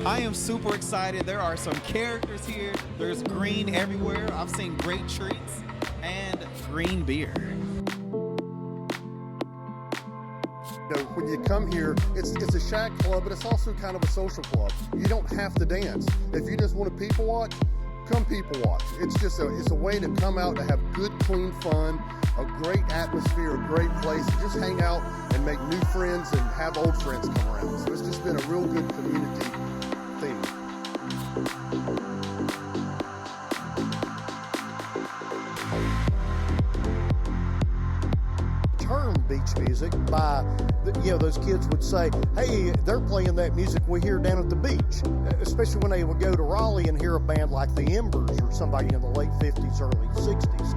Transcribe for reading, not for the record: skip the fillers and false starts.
I am super excited. There are some characters here. There's green everywhere. I've seen great treats and green beer. You know, when you come here, it's a shag club, but it's also kind of a social club. You don't have to dance. If you just want to people watch, come people watch. It's a way to come out to have good, clean fun, a great atmosphere, a great place to just hang out and make new friends and have old friends come around. So it's just been a real good community thing. Term beach music by, those kids would say, hey, they're playing that music we hear down at the beach, especially when they would go to Raleigh and hear a band like the Embers or somebody in the late 50s, early 60s.